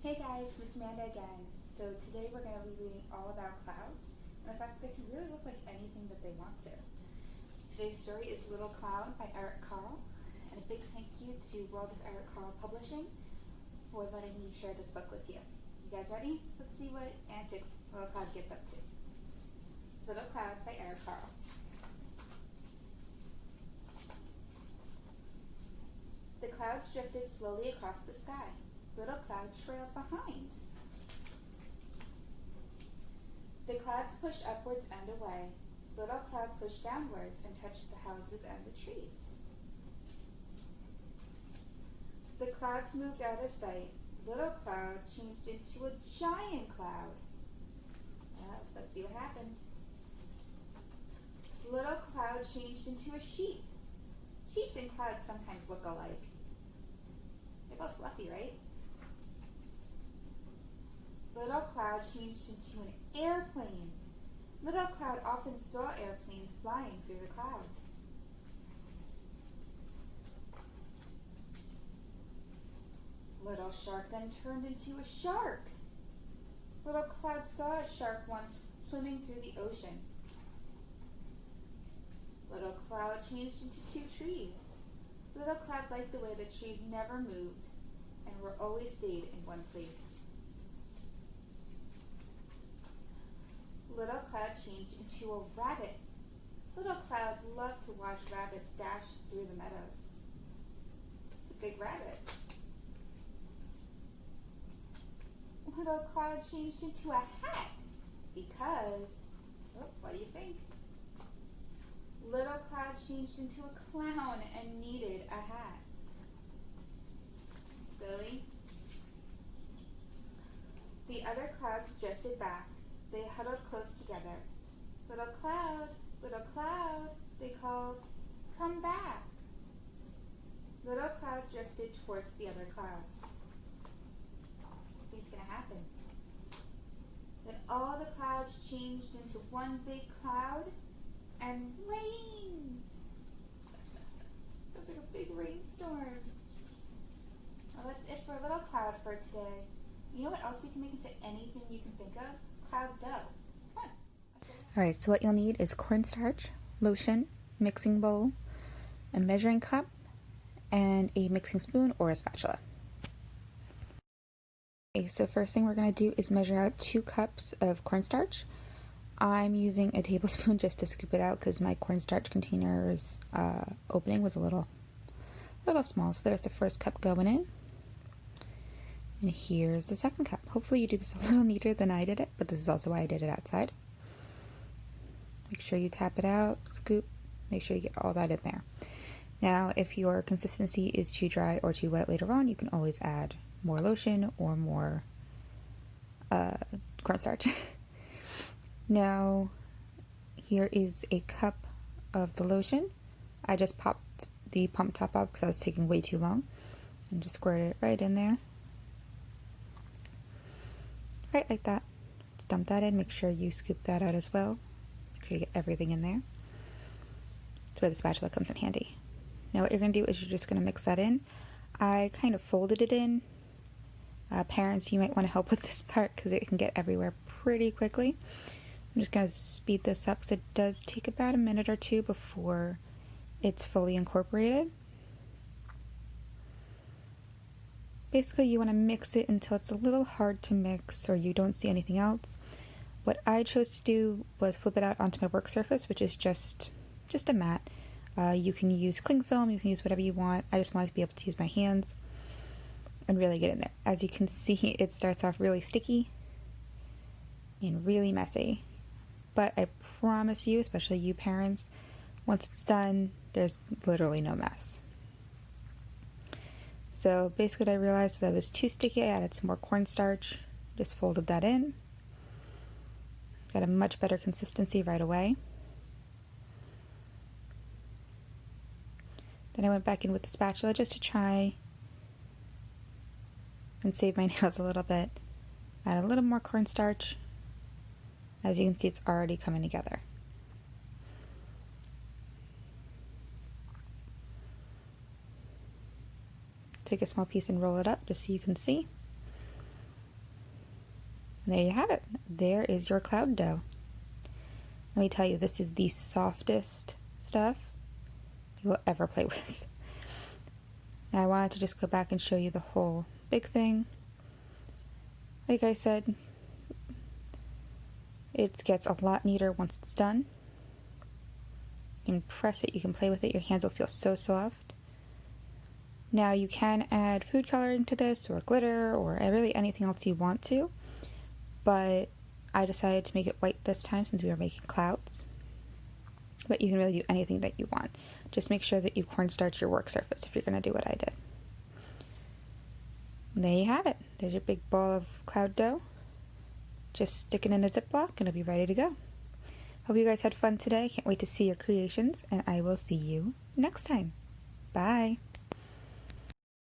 Hey guys, Miss Amanda again. So today we're going to be reading all about clouds and the fact that they can really look like anything that they want to. Today's story is Little Cloud by Eric Carle, and a big thank you to World of Eric Carle Publishing for letting me share this book with you. You guys ready? Let's see what antics Little Cloud gets up to. Little Cloud by Eric Carle. The clouds drifted slowly across the sky. Little Cloud trailed behind. The clouds pushed upwards and away. Little Cloud pushed downwards and touched the houses and the trees. The clouds moved out of sight. Little Cloud changed into a giant cloud. Well, let's see what happens. Little Cloud changed into a sheep. Sheeps and clouds sometimes look alike. They're both fluffy, right? Little Cloud changed into an airplane. Little Cloud often saw airplanes flying through the clouds. Little Shark then turned into a shark. Little Cloud saw a shark once swimming through the ocean. Little Cloud changed into two trees. Little Cloud liked the way the trees never moved and were always stayed in one place. Little Cloud changed into a rabbit. Little Clouds loved to watch rabbits dash through the meadows. It's a big rabbit. Little Cloud changed into a hat because, what do you think? Little Cloud changed into a clown and needed a hat. Silly. The other clouds drifted back. They huddled close together. Little Cloud, they called, come back. Little Cloud drifted towards the other clouds. What's going to happen? Then all the clouds changed into one big cloud and rained. Sounds like a big rainstorm. Well, that's it for Little Cloud for today. You know what else you can make into anything you can think of? Cloud dough. Come on. Alright, so what you'll need is cornstarch, lotion, mixing bowl, a measuring cup, and a mixing spoon or a spatula. Okay, so first thing we're going to do is measure out 2 cups of cornstarch. I'm using a tablespoon just to scoop it out because my cornstarch container's opening was a little small. So there's the first cup going in. And here's the second cup. Hopefully you do this a little neater than I did it, but this is also why I did it outside. Make sure you tap it out, scoop, make sure you get all that in there. Now, if your consistency is too dry or too wet later on, you can always add more lotion or more cornstarch. Now, here is a cup of the lotion. I just popped the pump top up because I was taking way too long and just squirted it right in there. Right like that. Just dump that in, make sure you scoop that out as well. Make sure you get everything in there. That's where the spatula comes in handy. Now what you're going to do is you're just going to mix that in. I kind of folded it in. Parents, you might want to help with this part because it can get everywhere pretty quickly. I'm just going to speed this up because it does take about a minute or two before it's fully incorporated. Basically, you want to mix it until it's a little hard to mix or you don't see anything else. What I chose to do was flip it out onto my work surface, which is just a mat. You can use cling film, you can use whatever you want. I just wanted to be able to use my hands and really get in there. As you can see, it starts off really sticky and really messy. But I promise you, especially you parents, once it's done, there's literally no mess. So basically what I realized was that it was too sticky. I added some more cornstarch, just folded that in. Got a much better consistency right away. Then I went back in with the spatula just to try and save my nails a little bit. Add a little more cornstarch. As you can see, it's already coming together. Take a small piece and roll it up just so you can see. There you have it. There is your cloud dough. Let me tell you, this is the softest stuff you will ever play with. Now I wanted to just go back and show you the whole big thing. Like I said, it gets a lot neater once it's done. You can press it, you can play with it, your hands will feel so soft. Now you can add food coloring to this, or glitter, or really anything else you want to, but I decided to make it white this time since we are making clouds. But you can really do anything that you want. Just make sure that you cornstarch your work surface if you're going to do what I did. And there you have it. There's your big ball of cloud dough. Just stick it in a Ziploc and it'll be ready to go. Hope you guys had fun today. Can't wait to see your creations, and I will see you next time. Bye.